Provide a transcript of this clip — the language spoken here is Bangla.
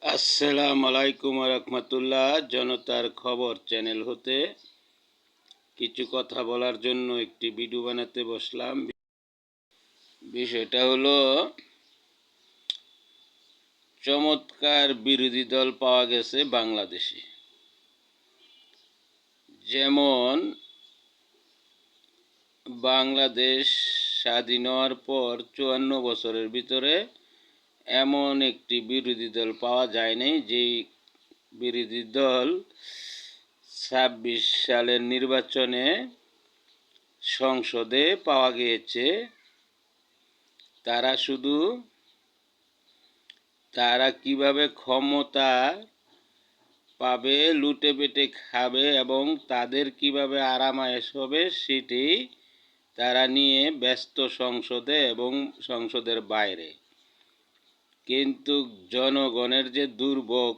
আসসালামু আলাইকুম রহমতুল্লাহ। জনতার খবর চ্যানেল হতে কিছু কথা বলার জন্য একটি ভিডিও বানাতে বসলাম। বিষয়টা হলো, চমৎকার বিরোধী দল পাওয়া গেছে বাংলাদেশে। যেমন বাংলাদেশ স্বাধীন হওয়ার পর 54 বছরের ভিতরে এমন একটি বিরোধী দল পাওয়া যায় নাই, যেই বিরোধী দল 26 সালের নির্বাচনে সংসদে পাওয়া গিয়েছে। তারা কিভাবে ক্ষমতা পাবে, লুটে পেটে খাবে এবং তাদের কিভাবে আরামায়েশ হবে সেটি তারা নিয়ে ব্যস্ত সংসদে এবং সংসদের বাইরে। কিন্তু জনগণের যে দুর্ভোগ